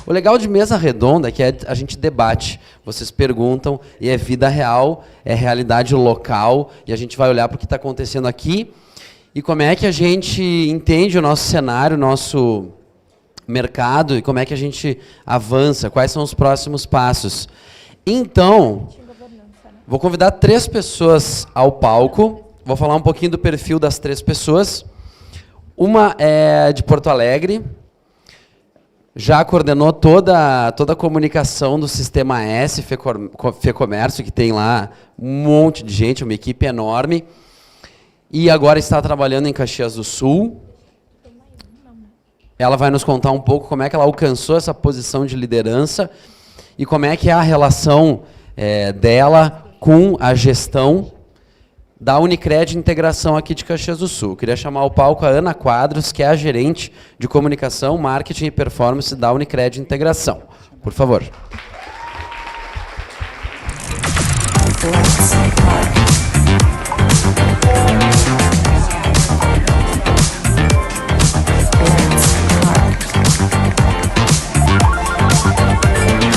O legal de mesa redonda é que a gente debate, vocês perguntam, e é vida real, é realidade local, e a gente vai olhar para o que está acontecendo aqui, e como é que a gente entende o nosso cenário, o nosso mercado, e como é que a gente avança, quais são os próximos passos. Então, vou convidar 3 pessoas ao palco, vou falar um pouquinho do perfil das 3 pessoas. Uma é de Porto Alegre, já coordenou toda a comunicação do Sistema S, Fecomércio, que tem lá um monte de gente, uma equipe enorme, e agora está trabalhando em Caxias do Sul. Ela vai nos contar um pouco como é que ela alcançou essa posição de liderança e como é que é a relação dela com a gestão da Unicred Integração aqui de Caxias do Sul. Queria chamar ao palco a Ana Quadros, que é a gerente de comunicação, marketing e performance da Unicred Integração. Por favor.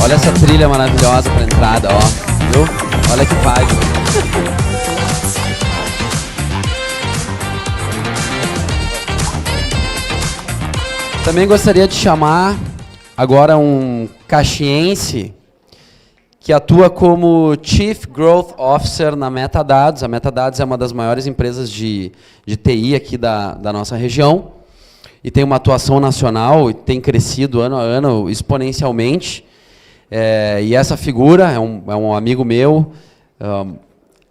Olha essa trilha maravilhosa para a entrada, ó. Viu? Olha que vibe. Também gostaria de chamar agora um caxiense que atua como Chief Growth Officer na Metadados. A Metadados é uma das maiores empresas de TI aqui da nossa região e tem uma atuação nacional e tem crescido ano a ano exponencialmente. E essa figura é um amigo meu.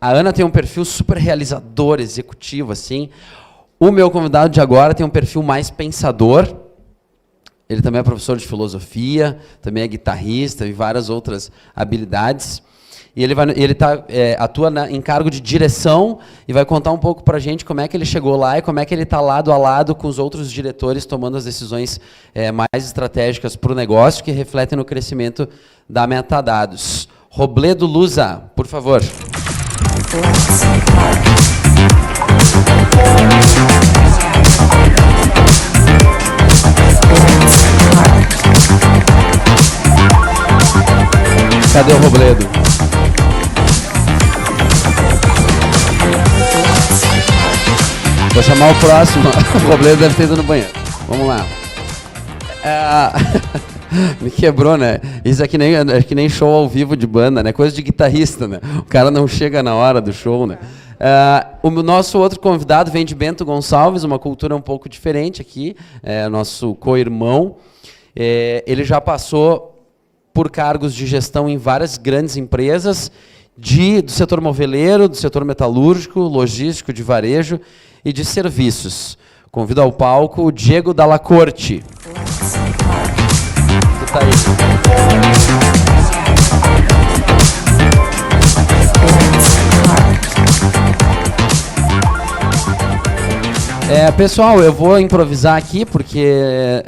A Ana tem um perfil super realizador, executivo, assim. O meu convidado de agora tem um perfil mais pensador. Ele também é professor de filosofia, também é guitarrista e várias outras habilidades. E ele atua em cargo de direção e vai contar um pouco para a gente como é que ele chegou lá e como é que ele está lado a lado com os outros diretores tomando as decisões mais estratégicas para o negócio que refletem no crescimento da Metadados. Robledo Luza, por favor. Cadê o Robledo? Vou chamar o próximo. O Robledo deve ter ido no banheiro. Vamos lá. Me quebrou, né? Isso é que nem show ao vivo de banda, né? Coisa de guitarrista, né? O cara não chega na hora do show, né? O nosso outro convidado vem de Bento Gonçalves, uma cultura um pouco diferente aqui, nosso co-irmão. Ele já passou por cargos de gestão em várias grandes empresas, do setor moveleiro, do setor metalúrgico, logístico, de varejo e de serviços. Convido ao palco o Diego Dalla Corte. Que tá aí. Pessoal, eu vou improvisar aqui, porque,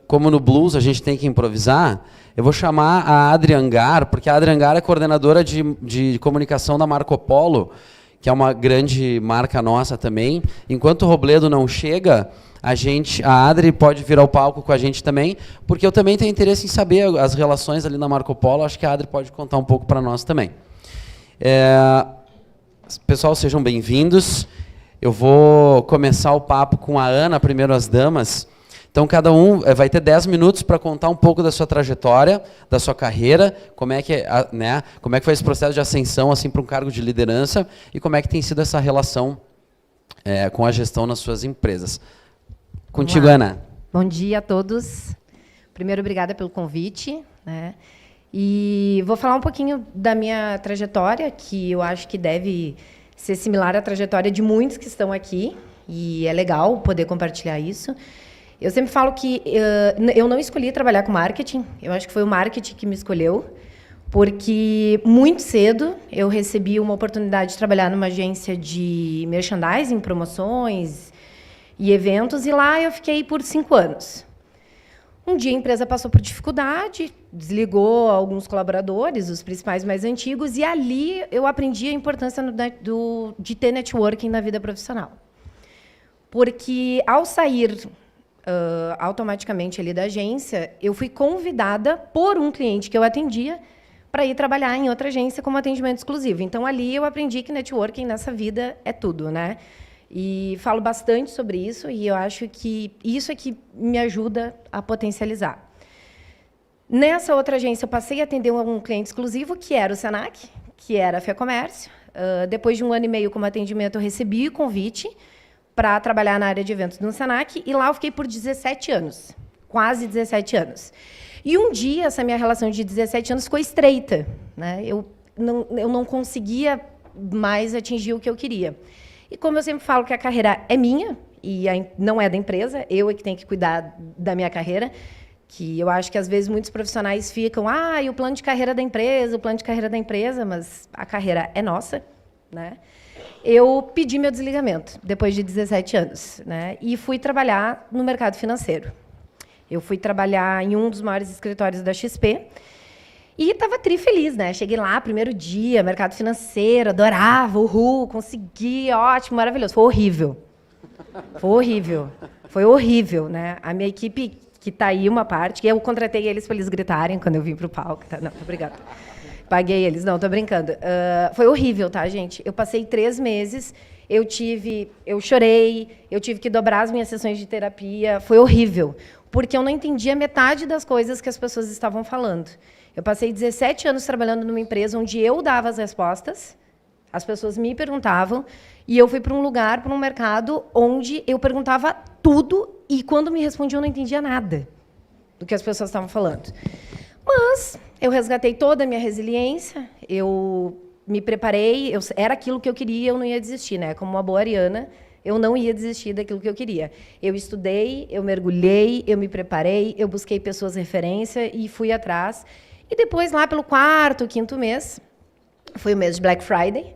como no blues a gente tem que improvisar, eu vou chamar a Adri Angar, porque a Adri Angar é coordenadora de comunicação da Marco Polo, que é uma grande marca nossa também. Enquanto o Robledo não chega, a Adri pode vir ao palco com a gente também, porque eu também tenho interesse em saber as relações ali na Marco Polo, acho que a Adri pode contar um pouco para nós também. Pessoal, sejam bem-vindos. Eu vou começar o papo com a Ana, primeiro as damas. Então, cada um vai ter 10 minutos para contar um pouco da sua trajetória, da sua carreira, como é que foi esse processo de ascensão assim, para um cargo de liderança e como é que tem sido essa relação com a gestão nas suas empresas. Contigo, Ana. Bom dia a todos. Primeiro, obrigada pelo convite, né? E vou falar um pouquinho da minha trajetória, que eu acho que deve ser similar à trajetória de muitos que estão aqui, e é legal poder compartilhar isso. Eu sempre falo que eu não escolhi trabalhar com marketing, eu acho que foi o marketing que me escolheu, porque muito cedo eu recebi uma oportunidade de trabalhar numa agência de merchandising, promoções e eventos, e lá eu fiquei por 5 anos. Um dia a empresa passou por dificuldade, desligou alguns colaboradores, os principais mais antigos, e ali eu aprendi a importância de ter networking na vida profissional. porque, ao sair automaticamente ali da agência, eu fui convidada por um cliente que eu atendia para ir trabalhar em outra agência como atendimento exclusivo. Então, ali eu aprendi que networking nessa vida é tudo, né? E falo bastante sobre isso, e eu acho que isso é que me ajuda a potencializar. Nessa outra agência, eu passei a atender um cliente exclusivo, que era o Senac, que era a FEComércio. Depois de 1 ano e meio como atendimento, eu recebi o convite para trabalhar na área de eventos no Senac, e lá eu fiquei por 17 anos, quase 17 anos. E um dia, essa minha relação de 17 anos ficou estreita, né? Eu não conseguia mais atingir o que eu queria. E como eu sempre falo que a carreira é minha, e não é da empresa, eu é que tenho que cuidar da minha carreira, que eu acho que, às vezes, muitos profissionais ficam, e o plano de carreira da empresa, o plano de carreira da empresa, mas a carreira é nossa, né? Eu pedi meu desligamento, depois de 17 anos, né? E fui trabalhar no mercado financeiro. Eu fui trabalhar em um dos maiores escritórios da XP, e estava trifeliz, né? Cheguei lá, primeiro dia, mercado financeiro, adorava, uhul, consegui, ótimo, maravilhoso. Foi horrível. Foi horrível. Foi horrível, né? A minha equipe, que está aí uma parte, que eu contratei eles para eles gritarem quando eu vim para o palco. Tá? Não, obrigada. Paguei eles, não, estou brincando. Foi horrível, tá, gente? Eu passei 3 meses, eu chorei, eu tive que dobrar as minhas sessões de terapia. Foi horrível, porque eu não entendia metade das coisas que as pessoas estavam falando. Eu passei 17 anos trabalhando numa empresa onde eu dava as respostas, as pessoas me perguntavam, e eu fui para um lugar, para um mercado, onde eu perguntava tudo, e quando me respondiam, eu não entendia nada do que as pessoas estavam falando. Mas eu resgatei toda a minha resiliência, eu me preparei, era aquilo que eu queria, eu não ia desistir, né? Como uma boa ariana, eu não ia desistir daquilo que eu queria. Eu estudei, eu mergulhei, eu me preparei, eu busquei pessoas de referência e fui atrás. E depois, lá pelo 4º, 5º mês, foi o mês de Black Friday,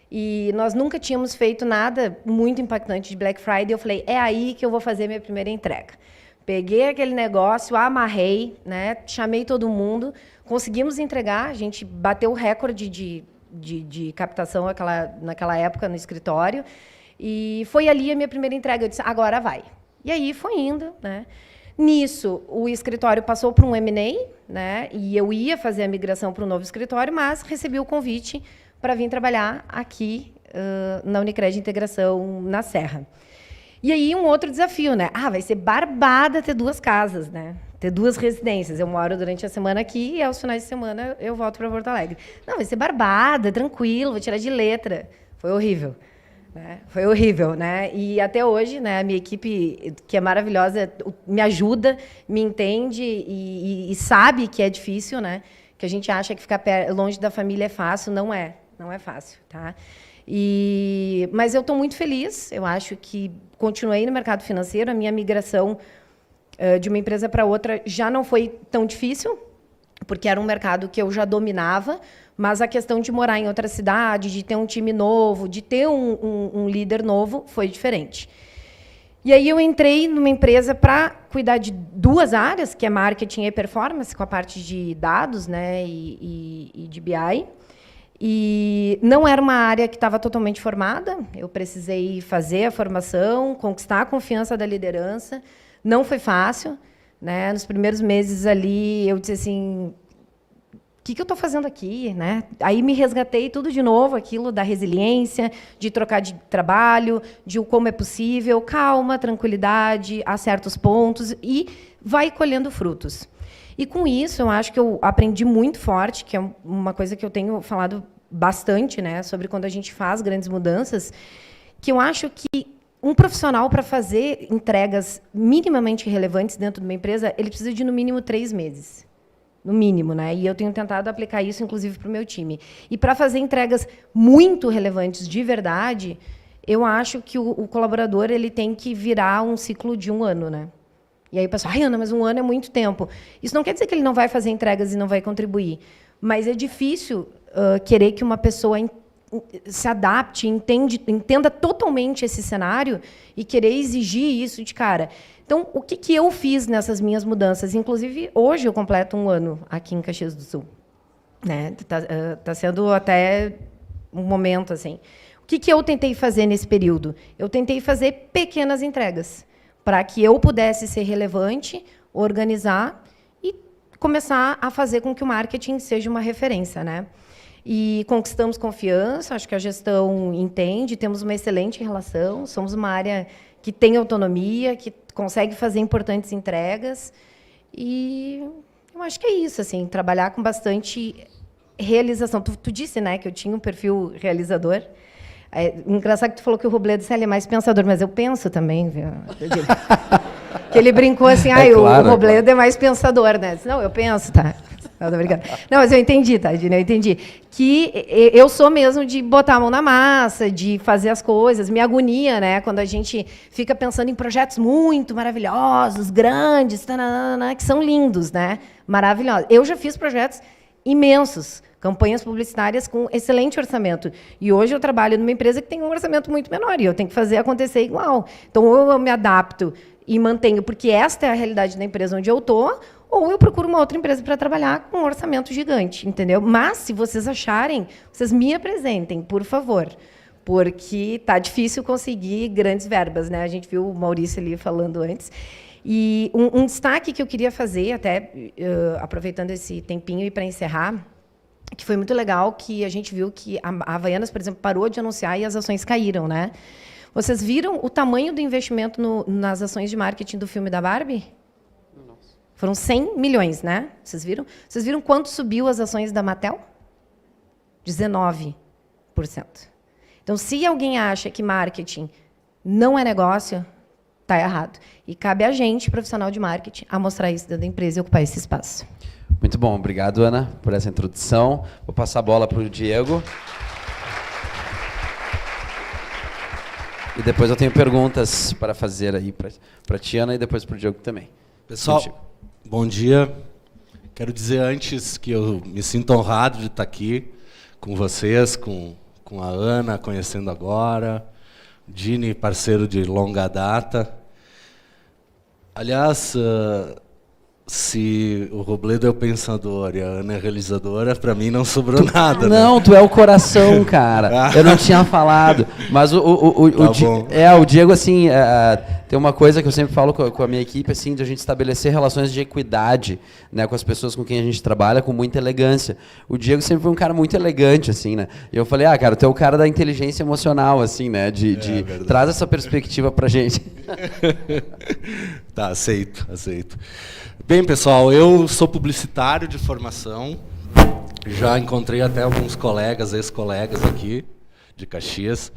e nós nunca tínhamos feito nada muito impactante de Black Friday. Eu falei, é aí que eu vou fazer minha primeira entrega. Peguei aquele negócio, amarrei, né, chamei todo mundo, conseguimos entregar, a gente bateu o recorde de captação naquela época no escritório, e foi ali a minha primeira entrega. Eu disse, agora vai. E aí foi indo, né? Nisso, o escritório passou por um M&A, né, e eu ia fazer a migração para um novo escritório, mas recebi o convite para vir trabalhar aqui na Unicred Integração, na Serra. E aí, um outro desafio, né? Vai ser barbada ter 2 casas, né? Ter 2 residências. Eu moro durante a semana aqui e, aos finais de semana, eu volto para Porto Alegre. Não, vai ser barbada, tranquilo, vou tirar de letra. Foi horrível. Né? Foi horrível, né? E até hoje, né, a minha equipe, que é maravilhosa, me ajuda, me entende e sabe que é difícil, né? Que a gente acha que ficar longe da família é fácil, não é fácil, tá? Mas eu estou muito feliz. Eu acho que continuei no mercado financeiro. A minha migração de uma empresa para outra já não foi tão difícil, porque era um mercado que eu já dominava, mas a questão de morar em outra cidade, de ter um time novo, de ter um líder novo, foi diferente. E aí eu entrei numa empresa para cuidar de 2 áreas, que é marketing e performance, com a parte de dados, né, e de BI. E não era uma área que estava totalmente formada, eu precisei fazer a formação, conquistar a confiança da liderança. Não foi fácil, né? Nos primeiros meses ali, eu disse assim, o que eu estou fazendo aqui? Né? Aí me resgatei tudo de novo, aquilo da resiliência, de trocar de trabalho, de como é possível, calma, tranquilidade, acerta os pontos e vai colhendo frutos. E, com isso, eu acho que eu aprendi muito forte, que é uma coisa que eu tenho falado bastante, né, sobre quando a gente faz grandes mudanças, que eu acho que um profissional, para fazer entregas minimamente relevantes dentro de uma empresa, ele precisa de, no mínimo, 3 meses. No mínimo, né? E eu tenho tentado aplicar isso, inclusive, para o meu time. E, para fazer entregas muito relevantes de verdade, eu acho que o colaborador ele tem que virar um ciclo de 1 ano, né? E aí o pessoal, Ana, mas 1 ano é muito tempo. Isso não quer dizer que ele não vai fazer entregas e não vai contribuir. Mas é difícil querer que uma pessoa se adapte, entenda totalmente esse cenário e querer exigir isso de cara. Então, o que eu fiz nessas minhas mudanças? Inclusive, hoje eu completo 1 ano aqui em Caxias do Sul. Né? Tá sendo até um momento assim. O que eu tentei fazer nesse período? Eu tentei fazer pequenas entregas, para que eu pudesse ser relevante, organizar e começar a fazer com que o marketing seja uma referência, né? E conquistamos confiança, acho que a gestão entende, temos uma excelente relação, somos uma área que tem autonomia, que consegue fazer importantes entregas. E eu acho que é isso, assim, trabalhar com bastante realização. Tu disse, né, que eu tinha um perfil realizador. Engraçado que tu falou que o Robledo ele é mais pensador, mas eu penso também, viu? Que ele brincou assim, claro, o Robledo é mais pensador, né? Não, eu penso, tá? Não, tô brincando. Não, mas eu entendi, tá, Dina? Eu entendi. Que eu sou mesmo de botar a mão na massa, de fazer as coisas. Me agonia, né? Quando a gente fica pensando em projetos muito maravilhosos, grandes, tanana, que são lindos, né? Maravilhosos. Eu já fiz projetos imensos, campanhas publicitárias com excelente orçamento. E hoje eu trabalho numa empresa que tem um orçamento muito menor e eu tenho que fazer acontecer igual. Então, ou eu me adapto e mantenho, porque esta é a realidade da empresa onde eu estou, ou eu procuro uma outra empresa para trabalhar com um orçamento gigante, entendeu? Mas, se vocês acharem, vocês me apresentem, por favor, porque está difícil conseguir grandes verbas, né? A gente viu o Maurício ali falando antes. E um destaque que eu queria fazer, até aproveitando esse tempinho e para encerrar, que foi muito legal, que a gente viu que a Havaianas, por exemplo, parou de anunciar e as ações caíram, né? Vocês viram o tamanho do investimento nas ações de marketing do filme da Barbie? Foram 100 milhões, né? Vocês viram? Vocês viram quanto subiu as ações da Mattel? 19%. Então, se alguém acha que marketing não é negócio, está errado. E cabe a gente, profissional de marketing, a mostrar isso dentro da empresa e ocupar esse espaço. Muito bom. Obrigado, Ana, por essa introdução. Vou passar a bola para o Diego. E depois eu tenho perguntas para fazer aí para a Tiana e depois para o Diego também. Pessoal, bom dia. Quero dizer antes que eu me sinto honrado de estar aqui com vocês, com a Ana, conhecendo agora, Dini, parceiro de longa data. Aliás, se o Robledo é o pensador e a Ana é a realizadora, para mim não sobrou nada. Não, né? Tu é o coração, cara. Eu não tinha falado. Mas o Diego, assim, tem uma coisa que eu sempre falo com a minha equipe, assim, de a gente estabelecer relações de equidade, né, com as pessoas com quem a gente trabalha, com muita elegância. O Diego sempre foi um cara muito elegante, assim, né? E eu falei, cara, tu é o cara da inteligência emocional, assim, né? Traz essa perspectiva pra gente. Tá, aceito. Bem, pessoal, eu sou publicitário de formação. Já encontrei até alguns colegas, ex-colegas aqui de Caxias.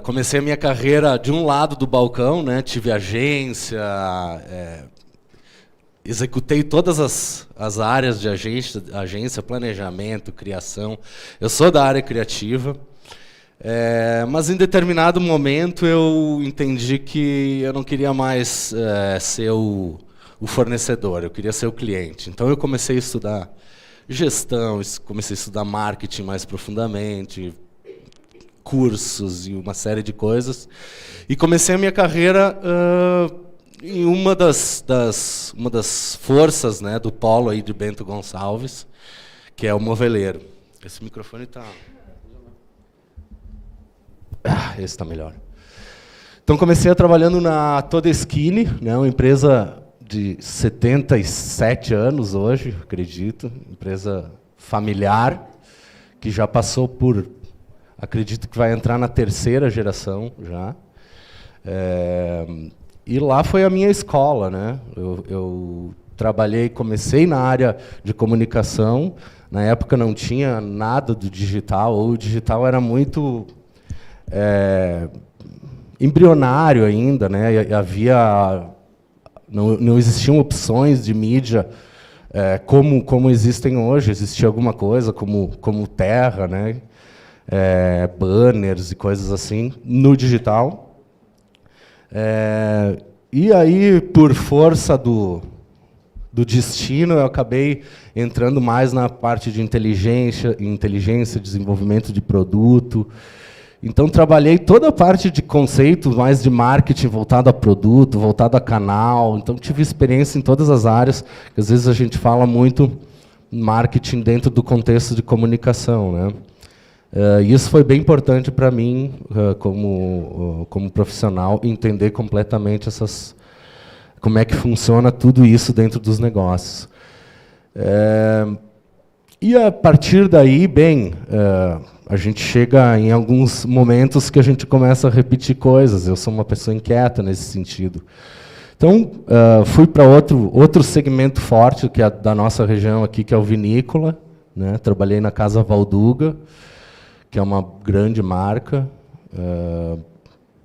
Comecei a minha carreira de um lado do balcão, né? Tive agência, executei todas as áreas de agência, planejamento, criação. Eu sou da área criativa. Mas em determinado momento eu entendi que eu não queria mais ser o fornecedor, eu queria ser o cliente. Então eu comecei a estudar gestão, comecei a estudar marketing mais profundamente, cursos e uma série de coisas. E comecei a minha carreira em uma das forças, né, do polo aí de Bento Gonçalves, que é o Moveleiro. Esse microfone está... esse está melhor. Então comecei trabalhando na Todeskine, né, uma empresa de 77 anos hoje, acredito, empresa familiar, que já passou por, acredito que vai entrar na 3ª geração já. E lá foi a minha escola, né? Eu comecei na área de comunicação, na época não tinha nada do digital, ou o digital era muito embrionário ainda, né? Não existiam opções de mídia como existem hoje. Existia alguma coisa como Terra, né? Banners e coisas assim, no digital. E aí, por força do destino, eu acabei entrando mais na parte de inteligência, desenvolvimento de produto. Então, trabalhei toda a parte de conceito, mais de marketing, voltado a produto, voltado a canal. Então, tive experiência em todas as áreas, que às vezes a gente fala muito marketing dentro do contexto de comunicação, né? Isso foi bem importante para mim, como profissional, entender completamente como é que funciona tudo isso dentro dos negócios. E a partir daí, a gente chega em alguns momentos que a gente começa a repetir coisas. Eu sou uma pessoa inquieta nesse sentido. Então, fui para outro segmento forte, que é da nossa região aqui, que é o vinícola, né? Trabalhei na Casa Valduga, que é uma grande marca.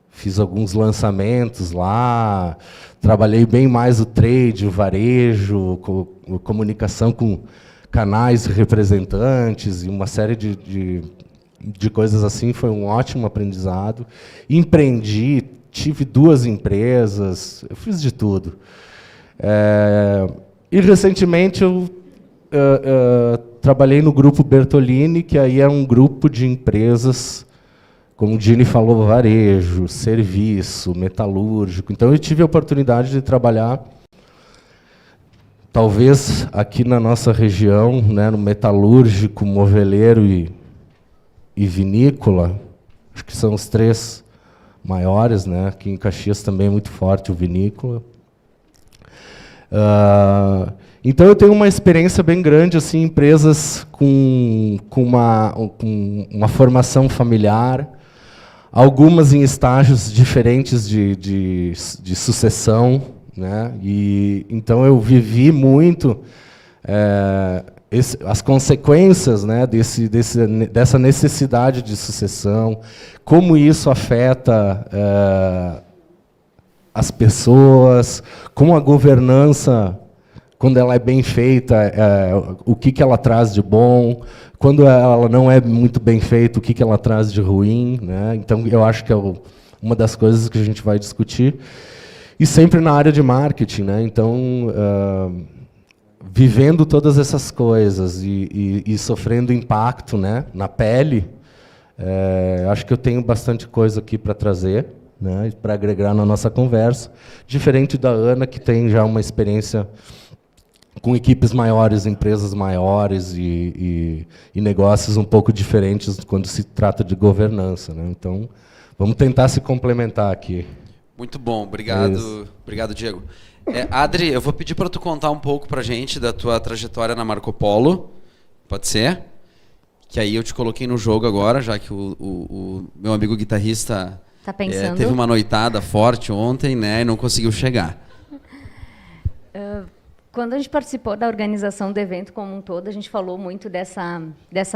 Fiz alguns lançamentos lá, trabalhei bem mais o trade, o varejo, comunicação com canais representantes e uma série de coisas assim. Foi um ótimo aprendizado. Empreendi, tive 2 empresas, eu fiz de tudo. E recentemente eu trabalhei no Grupo Bertolini, que aí é um grupo de empresas, como o Dini falou, varejo, serviço, metalúrgico. Então eu tive a oportunidade de trabalhar, talvez aqui na nossa região, né, no metalúrgico, moveleiro e vinícola. Acho que são os 3 maiores, né? Aqui em Caxias também é muito forte o vinícola. Então eu tenho uma experiência bem grande assim, em empresas com uma formação familiar, algumas em estágios diferentes de sucessão, né? E então eu vivi muito as consequências, né, dessa necessidade de sucessão, como isso afeta as pessoas, como a governança, quando ela é bem feita, o que ela traz de bom, quando ela não é muito bem feita, o que ela traz de ruim, né? Então, eu acho que é uma das coisas que a gente vai discutir. E sempre na área de marketing, né? Então, vivendo todas essas coisas e sofrendo impacto, né, na pele, acho que eu tenho bastante coisa aqui para trazer, né, para agregar na nossa conversa, diferente da Ana, que tem já uma experiência com equipes maiores, empresas maiores e negócios um pouco diferentes quando se trata de governança, né? Então, vamos tentar se complementar aqui. Muito bom, obrigado, obrigado, Diego. Adri, eu vou pedir para tu contar um pouco para a gente da tua trajetória na Marco Polo, pode ser? Que aí eu te coloquei no jogo agora, já que o meu amigo guitarrista tá pensando. Teve uma noitada forte ontem, né, e não conseguiu chegar. Quando a gente participou da organização do evento como um todo, a gente falou muito dessa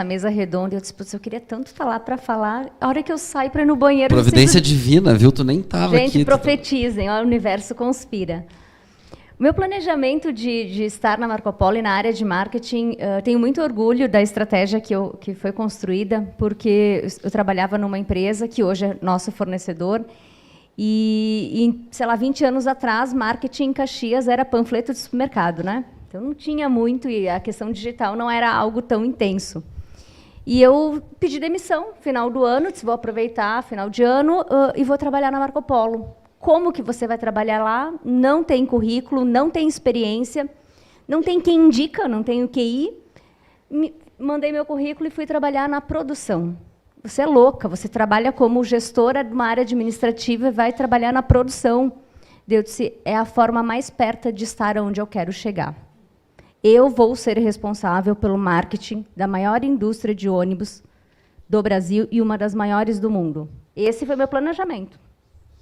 mesa redonda. Eu disse, putz, eu queria tanto estar lá para falar. A hora que eu saio para ir no banheiro... Providência divina, viu? Tu nem estava aqui. Gente, profetizem, o universo conspira. O meu planejamento de estar na Marco Polo e na área de marketing, tenho muito orgulho da estratégia que foi construída, porque eu trabalhava numa empresa que hoje é nosso fornecedor, e sei lá, 20 anos atrás, marketing em Caxias era panfleto de supermercado, né? Então não tinha muito, e a questão digital não era algo tão intenso. E eu pedi demissão, final do ano, disse, vou aproveitar, final de ano, e vou trabalhar na Marco Polo. Como que você vai trabalhar lá? Não tem currículo, não tem experiência, não tem quem indica, não tem o QI. Mandei meu currículo e fui trabalhar na produção. Você é louca, você trabalha como gestora de uma área administrativa e vai trabalhar na produção. Eu disse, é a forma mais perto de estar onde eu quero chegar. Eu vou ser responsável pelo marketing da maior indústria de ônibus do Brasil e uma das maiores do mundo. Esse foi meu planejamento.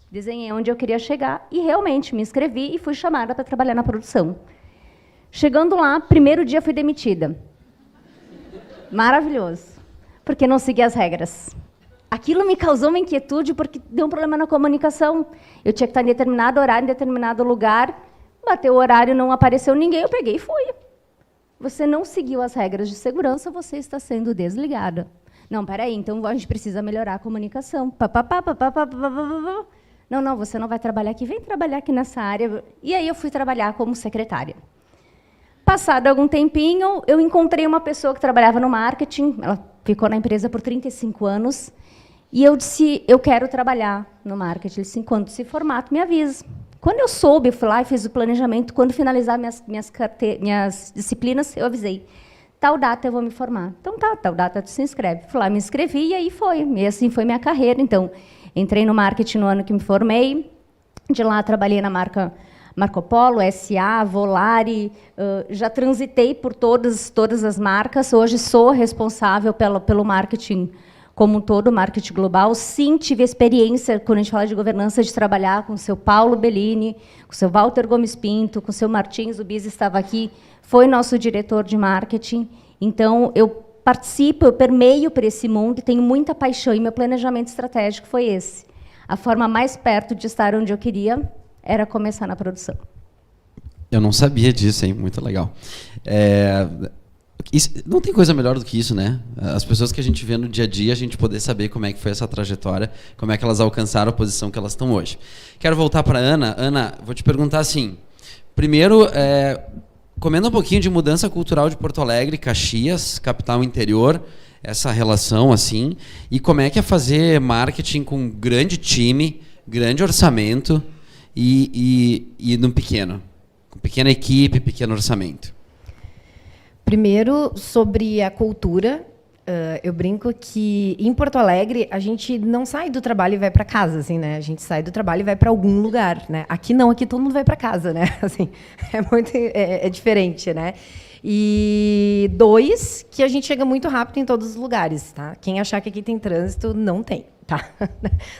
Desenhei onde eu queria chegar e realmente me inscrevi e fui chamada para trabalhar na produção. Chegando lá, primeiro dia fui demitida. Maravilhoso. Porque não segui as regras. Aquilo me causou uma inquietude porque deu um problema na comunicação. Eu tinha que estar em determinado horário, em determinado lugar, bateu o horário, não apareceu ninguém, eu peguei e fui. Você não seguiu as regras de segurança, você está sendo desligada. Não, peraí, então a gente precisa melhorar a comunicação. Não, você não vai trabalhar aqui, vem trabalhar aqui nessa área. E aí eu fui trabalhar como secretária. Passado algum tempinho, eu encontrei uma pessoa que trabalhava no marketing, ela ficou na empresa por 35 anos, e eu disse, eu quero trabalhar no marketing. Ele disse, quando se formar, tu me avisa. Quando eu soube, eu fui lá e fiz o planejamento, quando finalizar minhas disciplinas, eu avisei. tal data eu vou me formar. Então tá, tal data tu se inscreve. Fui lá, me inscrevi e aí foi. E assim foi minha carreira. Então, entrei no marketing no ano que me formei. De lá trabalhei na marca Marco Polo, SA, Volare, já transitei por todas as marcas. Hoje sou responsável pelo marketing como um todo, marketing global. Sim, tive experiência, quando a gente fala de governança, de trabalhar com o seu Paulo Bellini, com o seu Walter Gomes Pinto, com o seu Martins, o Bis estava aqui, foi nosso diretor de marketing. Então, eu participo, eu permeio por esse mundo e tenho muita paixão, e meu planejamento estratégico foi esse. A forma mais perto de estar onde eu queria era começar na produção. Eu não sabia disso, hein? Muito legal. Não tem coisa melhor do que isso, né? As pessoas que a gente vê no dia a dia, a gente poder saber como é que foi essa trajetória, como é que elas alcançaram a posição que elas estão hoje. Quero voltar para a Ana. Ana, vou te perguntar assim, primeiro, comenta um pouquinho de mudança cultural de Porto Alegre, Caxias, capital interior, essa relação assim, e como é que é fazer marketing com um grande time, grande orçamento e num pequeno, com pequena equipe, pequeno orçamento. Primeiro, sobre a cultura, eu brinco que em Porto Alegre a gente não sai do trabalho e vai para casa, assim, né? A gente sai do trabalho e vai para algum lugar, né? Aqui não, aqui todo mundo vai para casa, né? Assim, é diferente, né? E 2, que a gente chega muito rápido em todos os lugares, tá? Quem achar que aqui tem trânsito, não tem, tá?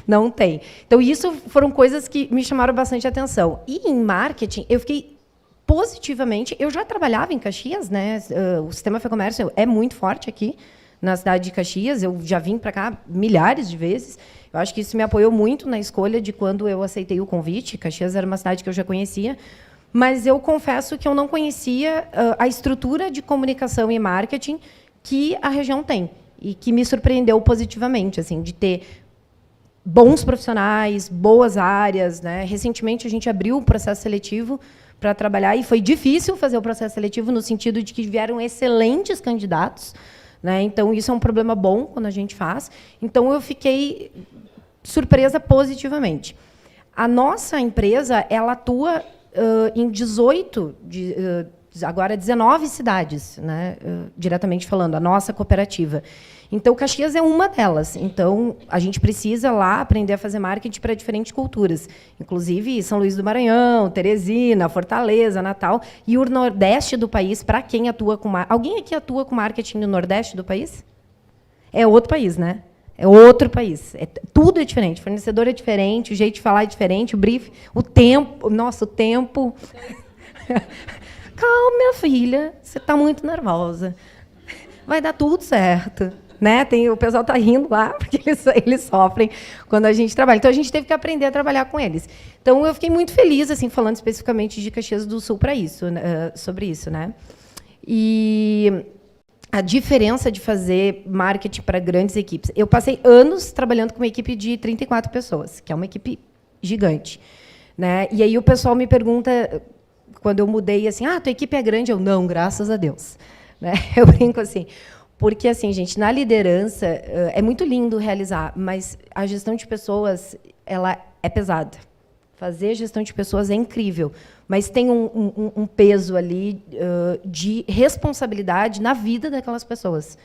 Não tem. Então, isso foram coisas que me chamaram bastante atenção. E em marketing, eu fiquei positivamente. Eu já trabalhava em Caxias, né? O sistema FEComércio é muito forte aqui na cidade de Caxias. Eu já vim para cá milhares de vezes. Eu acho que isso me apoiou muito na escolha de quando eu aceitei o convite. Caxias era uma cidade que eu já conhecia. Mas eu confesso que eu não conhecia a estrutura de comunicação e marketing que a região tem e que me surpreendeu positivamente, assim, de ter bons profissionais, boas áreas, né? Recentemente a gente abriu o processo seletivo para trabalhar e foi difícil fazer o processo seletivo no sentido de que vieram excelentes candidatos, né? Então isso é um problema bom quando a gente faz. Então eu fiquei surpresa positivamente. A nossa empresa, ela atua em 19 cidades, né, diretamente falando, a nossa cooperativa. Então, Caxias é uma delas. Então, a gente precisa lá aprender a fazer marketing para diferentes culturas, inclusive São Luís do Maranhão, Teresina, Fortaleza, Natal, e o Nordeste do país, para quem atua com marketing. Alguém aqui atua com marketing no Nordeste do país? É outro país, né? É outro país. Tudo é diferente. O fornecedor é diferente, o jeito de falar é diferente, o brief, o tempo. Nossa, o tempo. Calma, minha filha, você está muito nervosa. Vai dar tudo certo. Né? O pessoal está rindo lá, porque eles sofrem quando a gente trabalha. Então, a gente teve que aprender a trabalhar com eles. Então, eu fiquei muito feliz, assim, falando especificamente de Caxias do Sul para isso, sobre isso. Né? E a diferença de fazer marketing para grandes equipes. Eu passei anos trabalhando com uma equipe de 34 pessoas, que é uma equipe gigante. Né? E aí o pessoal me pergunta, quando eu mudei, assim, tua equipe é grande? Eu, não, graças a Deus. Né? Eu brinco assim, porque, assim, gente, na liderança, é muito lindo realizar, mas a gestão de pessoas, ela é pesada. Fazer gestão de pessoas é incrível, mas tem um peso ali de responsabilidade na vida daquelas pessoas.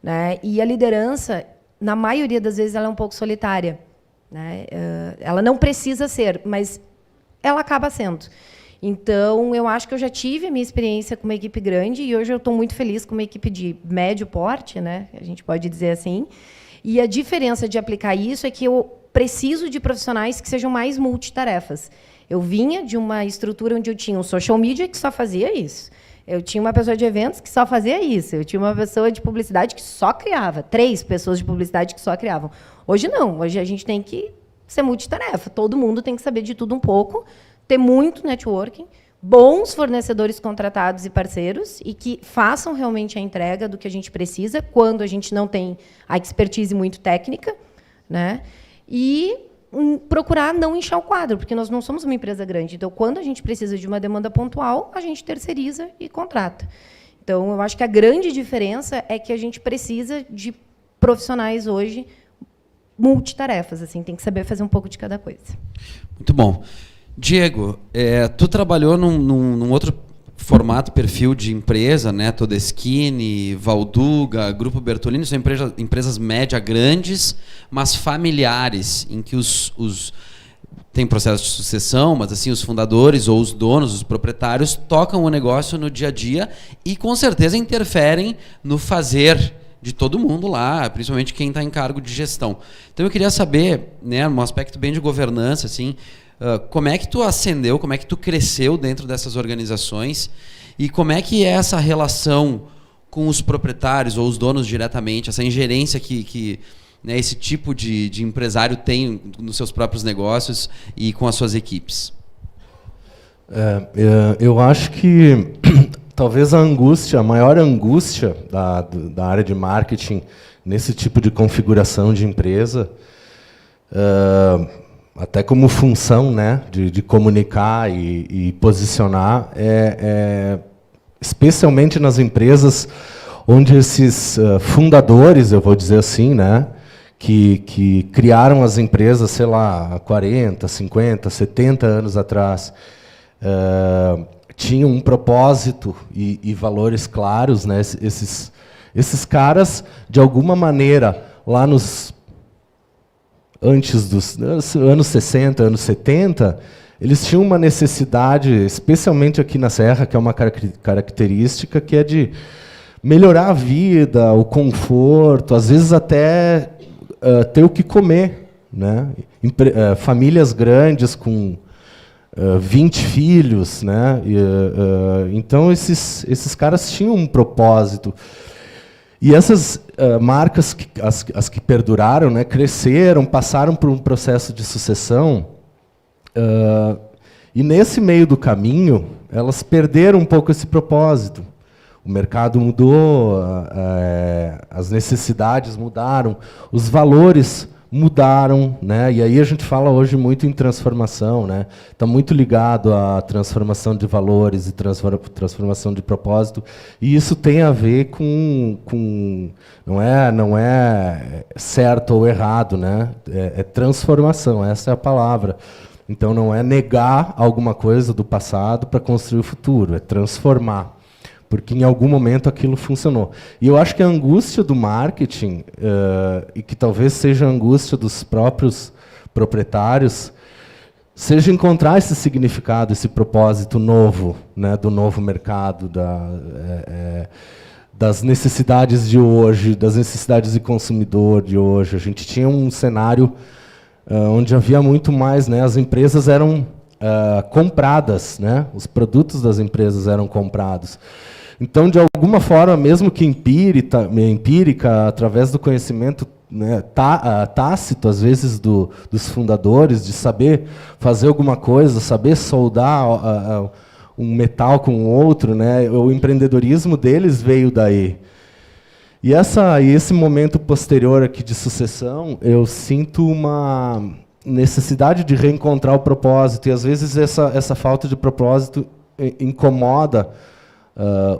Né? E a liderança, na maioria das vezes, ela é um pouco solitária. Né? Ela não precisa ser, mas ela acaba sendo. Então, eu acho que eu já tive a minha experiência com uma equipe grande e hoje eu estou muito feliz com uma equipe de médio porte, né? A gente pode dizer assim. E a diferença de aplicar isso é que eu preciso de profissionais que sejam mais multitarefas. Eu vinha de uma estrutura onde eu tinha um social media que só fazia isso. Eu tinha uma pessoa de eventos que só fazia isso. Eu tinha uma pessoa de publicidade que só criava. 3 pessoas de publicidade que só criavam. Hoje não. Hoje a gente tem que ser multitarefa. Todo mundo tem que saber de tudo um pouco, ter muito networking, bons fornecedores contratados e parceiros e que façam realmente a entrega do que a gente precisa quando a gente não tem a expertise muito técnica, né? E procurar não inchar o quadro, porque nós não somos uma empresa grande. Então, quando a gente precisa de uma demanda pontual, a gente terceiriza e contrata. Então, eu acho que a grande diferença é que a gente precisa de profissionais hoje multitarefas, assim, tem que saber fazer um pouco de cada coisa. Muito bom. Diego, tu trabalhou num outro formato, perfil de empresa, né? Todeschini, Valduga, Grupo Bertolini, são empresas média grandes, mas familiares, em que tem processo de sucessão, mas assim, os fundadores ou os donos, os proprietários, tocam o negócio no dia a dia e com certeza interferem no fazer de todo mundo lá, principalmente quem está em cargo de gestão. Então eu queria saber, né, um aspecto bem de governança, assim, como é que tu ascendeu, como é que tu cresceu dentro dessas organizações e como é que é essa relação com os proprietários ou os donos diretamente, essa ingerência que né, esse tipo de empresário tem nos seus próprios negócios e com as suas equipes? Eu acho que talvez a maior angústia da área de marketing nesse tipo de configuração de empresa, até como função, né, de comunicar e posicionar, especialmente nas empresas onde esses fundadores, eu vou dizer assim, né, que criaram as empresas, sei lá, há 40, 50, 70 anos atrás, tinham um propósito e valores claros, né? Esses caras, de alguma maneira, lá antes dos anos 60, anos 70, eles tinham uma necessidade, especialmente aqui na Serra, que é uma característica, que é de melhorar a vida, o conforto, às vezes até ter o que comer, né? Famílias grandes com 20 filhos, né? Então esses caras tinham um propósito. E essas marcas, as que perduraram, né, cresceram, passaram por um processo de sucessão, e nesse meio do caminho, elas perderam um pouco esse propósito. O mercado mudou, as necessidades mudaram, os valores mudaram, né? E aí a gente fala hoje muito em transformação, né? Está muito ligado à transformação de valores e transformação de propósito. E isso tem a ver com não é certo ou errado, né? É transformação, essa é a palavra. Então não é negar alguma coisa do passado para construir o futuro, é transformar. Porque em algum momento aquilo funcionou. E eu acho que a angústia do marketing, e que talvez seja a angústia dos próprios proprietários, seja encontrar esse significado, esse propósito novo, né, do novo mercado, das necessidades de hoje, das necessidades de consumidor de hoje. A gente tinha um cenário onde havia muito mais, né, as empresas eram compradas, né, os produtos das empresas eram comprados. Então, de alguma forma, mesmo que empírica, através do conhecimento, né, tácito, às vezes, dos fundadores, de saber fazer alguma coisa, saber soldar um metal com o outro, né, o empreendedorismo deles veio daí. E esse momento posterior aqui de sucessão, eu sinto uma necessidade de reencontrar o propósito, e às vezes essa falta de propósito incomoda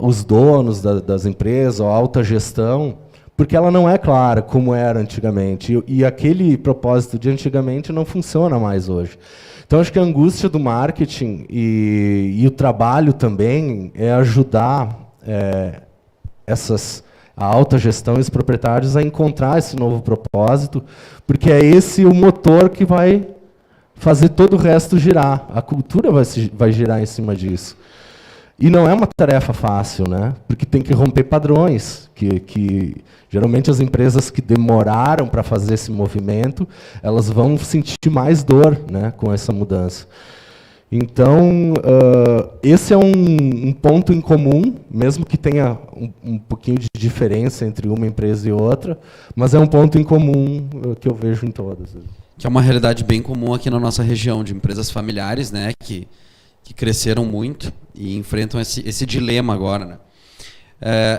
os donos das empresas, a alta gestão, porque ela não é clara como era antigamente. E aquele propósito de antigamente não funciona mais hoje. Então, acho que a angústia do marketing e o trabalho também é ajudar a alta gestão e os proprietários a encontrar esse novo propósito, porque é esse o motor que vai fazer todo o resto girar. A cultura vai girar em cima disso. E não é uma tarefa fácil, né? Porque tem que romper padrões, que geralmente as empresas que demoraram para fazer esse movimento, elas vão sentir mais dor, né, com essa mudança. Então, esse é um ponto em comum, mesmo que tenha um pouquinho de diferença entre uma empresa e outra, mas é um ponto em comum que eu vejo em todas. Que é uma realidade bem comum aqui na nossa região, de empresas familiares, né, que cresceram muito e enfrentam esse dilema agora, né?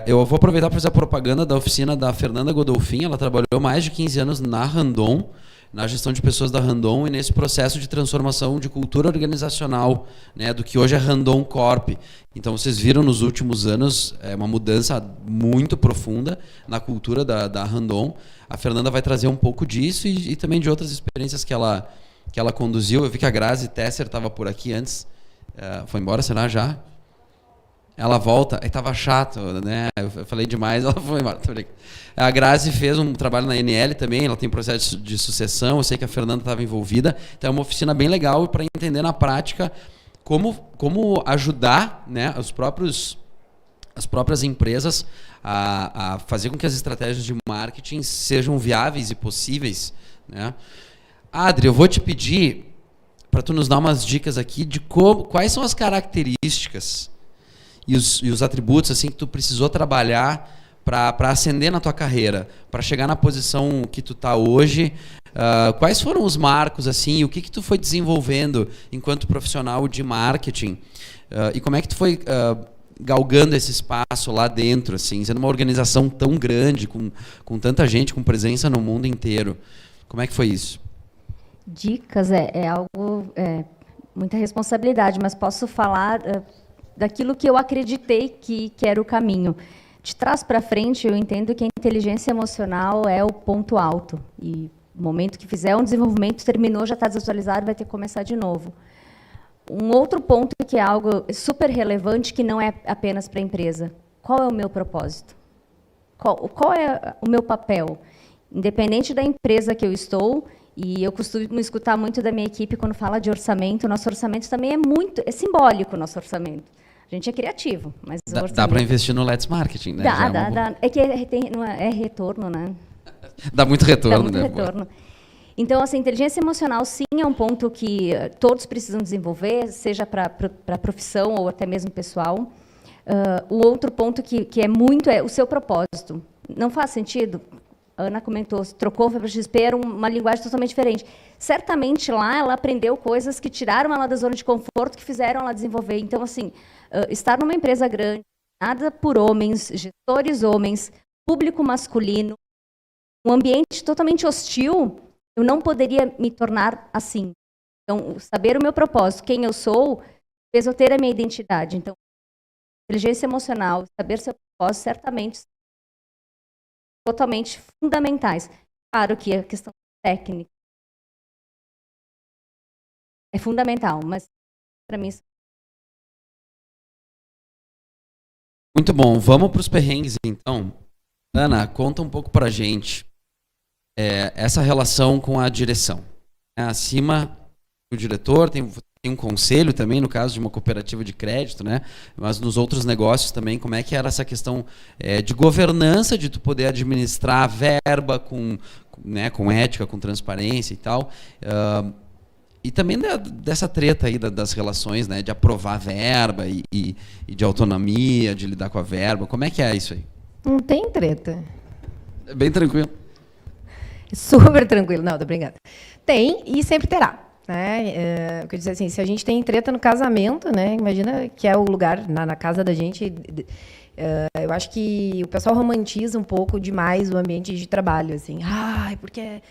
Eu vou aproveitar para fazer a propaganda da oficina da Fernanda Godolfin. Ela trabalhou mais de 15 anos na Randon, na gestão de pessoas da Randon e nesse processo de transformação de cultura organizacional, né, do que hoje é Randon Corp. Então, vocês viram nos últimos anos uma mudança muito profunda na cultura da Randon. A Fernanda vai trazer um pouco disso e também de outras experiências que ela conduziu. Eu vi que a Grazi Tesser estava por aqui antes. Foi embora, será já? ela volta, aí tava chato, né? Eu falei demais, ela foi embora. A Grazi fez um trabalho na NL também, ela tem processo de sucessão, eu sei que a Fernanda estava envolvida, então é uma oficina bem legal para entender na prática como ajudar, né, as próprias empresas a fazer com que as estratégias de marketing sejam viáveis e possíveis, né? Adri, eu vou te pedir para tu nos dar umas dicas aqui de quais são as características e os atributos assim que tu precisou trabalhar para ascender na tua carreira, para chegar na posição que tu tá hoje. Quais foram os marcos assim, e o que tu foi desenvolvendo enquanto profissional de marketing? E como é que tu foi galgando esse espaço lá dentro, assim, sendo uma organização tão grande, com tanta gente, com presença no mundo inteiro? Como é que foi isso? Dicas é algo, muita responsabilidade, mas posso falar daquilo que eu acreditei que era o caminho. De trás para frente, eu entendo que a inteligência emocional é o ponto alto. E no momento que fizer um desenvolvimento, terminou, já está desatualizado, vai ter que começar de novo. Um outro ponto que é algo super relevante, que não é apenas para a empresa. Qual é o meu propósito? Qual é o meu papel? Independente da empresa que eu estou, e eu costumo escutar muito da minha equipe quando fala de orçamento, o nosso orçamento também é simbólico, o nosso orçamento. A gente é criativo, mas dá para investir no Let's Marketing, né? Dá. É que é retorno, né? Dá muito retorno. Dá muito retorno. Então, assim, inteligência emocional, sim, é um ponto que todos precisam desenvolver, seja para a profissão ou até mesmo pessoal. O outro ponto que é muito é o seu propósito. Não faz sentido? A Ana comentou, trocou, foi para a XP, era uma linguagem totalmente diferente. Certamente lá ela aprendeu coisas que tiraram ela da zona de conforto, que fizeram ela desenvolver. Então, assim, estar numa empresa grande, nada por homens, gestores homens, público masculino, um ambiente totalmente hostil, eu não poderia me tornar assim. Então, saber o meu propósito, quem eu sou, fez eu ter a minha identidade. Então, inteligência emocional, saber seu propósito, certamente totalmente fundamentais. Claro que a questão técnica é fundamental, mas para mim... Muito bom. Vamos para os perrengues, então. Ana, conta um pouco para a gente essa relação com a direção. Acima do diretor, tem um conselho também, no caso de uma cooperativa de crédito, né? Mas nos outros negócios também, como é que era essa questão de governança, de tu poder administrar a verba com ética, com transparência e tal. E também dessa treta aí das relações, né? De aprovar a verba e de autonomia, de lidar com a verba. Como é que é isso aí? Não tem treta. É bem tranquilo. Super tranquilo. Não, tô brincando. Tem e sempre terá. Né? Eu quero dizer assim, se a gente tem treta no casamento, né? Imagina que é o lugar na casa da gente. Eu acho que o pessoal romantiza um pouco demais o ambiente de trabalho, assim. Ai, porque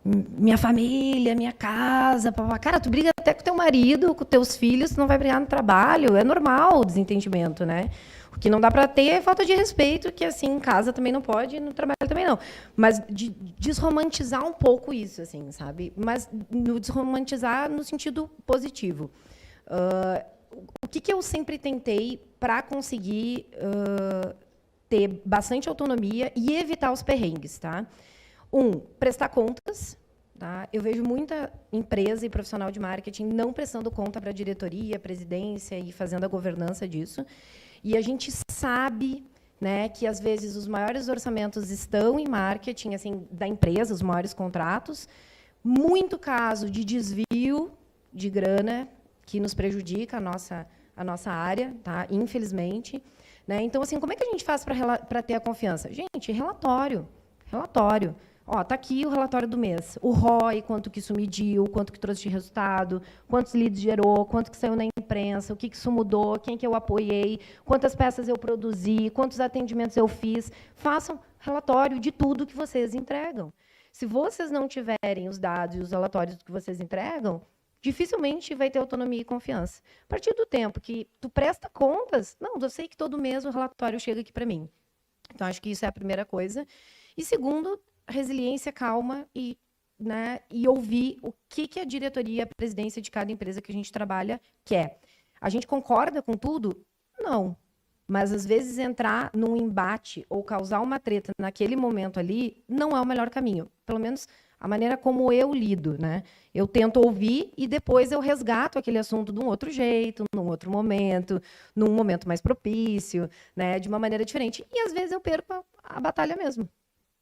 minha família, minha casa, papá. Cara, tu briga até com teu marido, com teus filhos, tu não vai brigar no trabalho. É normal o desentendimento, né? O que não dá para ter é falta de respeito, que assim em casa também não pode, no trabalho também não. Mas de desromantizar um pouco isso, assim, sabe? Mas no desromantizar no sentido positivo. O que eu sempre tentei para conseguir ter bastante autonomia e evitar os perrengues, tá? Prestar contas. Tá? Eu vejo muita empresa e profissional de marketing não prestando conta para a diretoria, presidência e fazendo a governança disso. E a gente sabe, né, que às vezes os maiores orçamentos estão em marketing, assim, da empresa, os maiores contratos. Muito caso de desvio de grana que nos prejudica a nossa área, tá? Infelizmente. Né? Então, assim, como é que a gente faz para ter a confiança? Gente, relatório. Ó, tá aqui o relatório do mês. O ROI, quanto que isso mediu, quanto que trouxe de resultado, quantos leads gerou, quanto que saiu na imprensa, o que isso mudou, quem que eu apoiei, quantas peças eu produzi, quantos atendimentos eu fiz. Façam relatório de tudo que vocês entregam. Se vocês não tiverem os dados e os relatórios que vocês entregam, dificilmente vai ter autonomia e confiança. A partir do tempo que tu presta contas, não, eu sei que todo mês o relatório chega aqui para mim. Então, acho que isso é a primeira coisa. E segundo, resiliência, calma e ouvir o que a diretoria, a presidência de cada empresa que a gente trabalha quer. A gente concorda com tudo? Não. Mas, às vezes, entrar num embate ou causar uma treta naquele momento ali não é o melhor caminho. Pelo menos a maneira como eu lido, né? Eu tento ouvir e depois eu resgato aquele assunto de um outro jeito, num outro momento, num momento mais propício, né? De uma maneira diferente. E, às vezes, eu perco a batalha mesmo,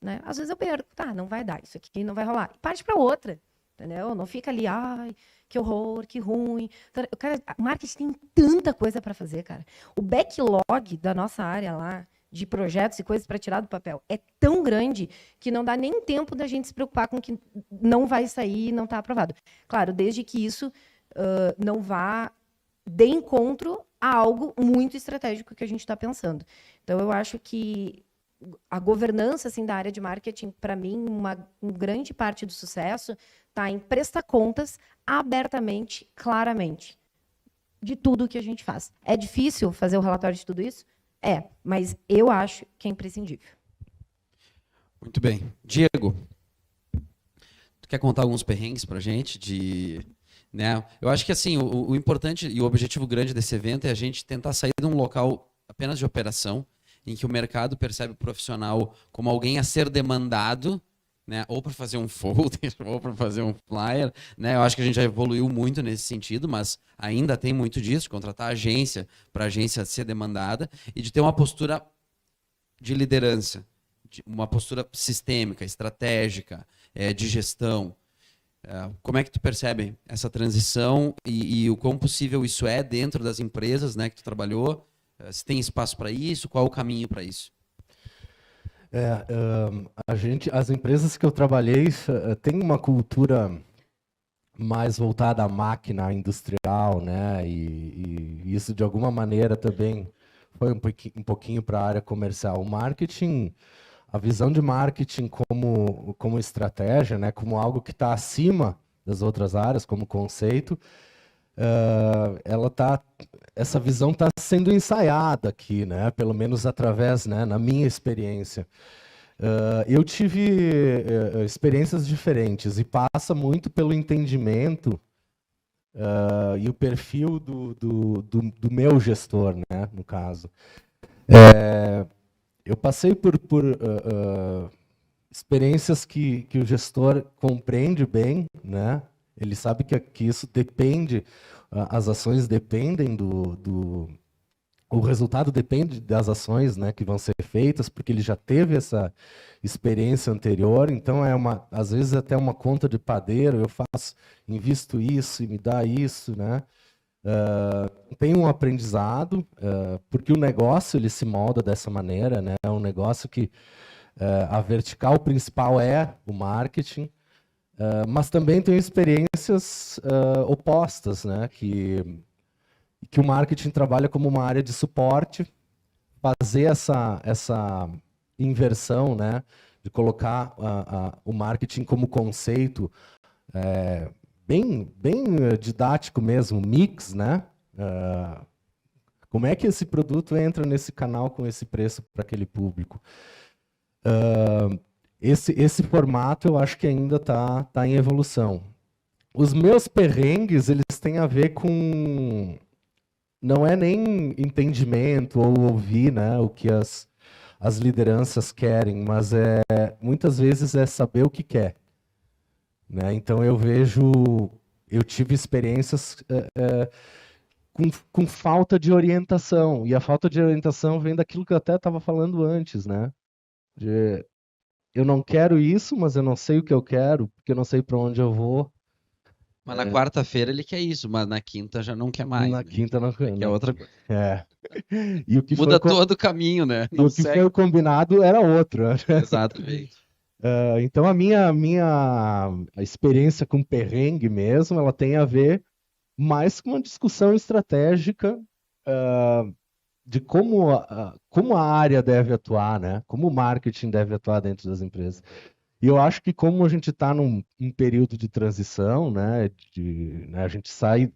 né? Às vezes eu perco. Tá, não vai dar, isso aqui não vai rolar. E parte para outra, entendeu? Não fica ali, ai, que horror, que ruim. Cara, marketing tem tanta coisa para fazer, cara. O backlog da nossa área lá, de projetos e coisas para tirar do papel, é tão grande que não dá nem tempo da gente se preocupar com que não vai sair e não está aprovado. Claro, desde que isso não vá de encontro a algo muito estratégico que a gente está pensando. Então, eu acho que a governança assim, da área de marketing, para mim, uma grande parte do sucesso está em prestar contas abertamente, claramente, de tudo que a gente faz. É difícil fazer o relatório de tudo isso? É, mas eu acho que é imprescindível. Muito bem. Diego, tu quer contar alguns perrengues pra gente né? Eu acho que assim, o importante e o objetivo grande desse evento é a gente tentar sair de um local apenas de operação, em que o mercado percebe o profissional como alguém a ser demandado, né? Ou para fazer um folder, ou para fazer um flyer, né? Eu acho que a gente já evoluiu muito nesse sentido, mas ainda tem muito disso, de contratar agência para a agência ser demandada e de ter uma postura de liderança, uma postura sistêmica, estratégica, de gestão. Como é que tu percebe essa transição e o quão possível isso é dentro das empresas, né, que tu trabalhou? Se tem espaço para isso, qual é o caminho para isso? As empresas que eu trabalhei têm uma cultura mais voltada à máquina industrial, né? E isso de alguma maneira também foi um pouquinho para a área comercial. O marketing, a visão de marketing como estratégia, né? Como algo que está acima das outras áreas, como conceito, essa visão está sendo ensaiada aqui, né? Pelo menos através, né? Na minha experiência. Eu tive experiências diferentes e passa muito pelo entendimento e o perfil do meu gestor, né? No caso. Eu passei por experiências que o gestor compreende bem, né? Ele sabe que isso depende, as ações dependem o resultado depende das ações, né, que vão ser feitas, porque ele já teve essa experiência anterior, então às vezes até uma conta de padeiro, invisto isso e me dá isso, né? Tem um aprendizado, porque o negócio ele se molda dessa maneira, né? É um negócio que a vertical principal é o marketing, mas também tem experiências opostas, né? Que o marketing trabalha como uma área de suporte, fazer essa inversão, né? De colocar o marketing como conceito bem didático mesmo, mix, né? Como é que esse produto entra nesse canal com esse preço para aquele público? Esse formato eu acho que ainda tá em evolução. Os meus perrengues, eles têm a ver com... Não é nem entendimento ou ouvir, né, o que as lideranças querem, mas muitas vezes é saber o que quer. Né? Então eu tive experiências com falta de orientação, e a falta de orientação vem daquilo que eu até estava falando antes, né? Eu não quero isso, mas eu não sei o que eu quero, porque eu não sei para onde eu vou. Mas na quarta-feira ele quer isso, mas na quinta já não quer mais. Na quinta não quer. É outra coisa. E o que muda todo o caminho, né? E o que foi combinado era outro. Exatamente. Então a minha experiência com perrengue mesmo, ela tem a ver mais com uma discussão estratégica de como a área deve atuar, né? Como o marketing deve atuar dentro das empresas. E eu acho que como a gente está num período de transição, né, a gente sai...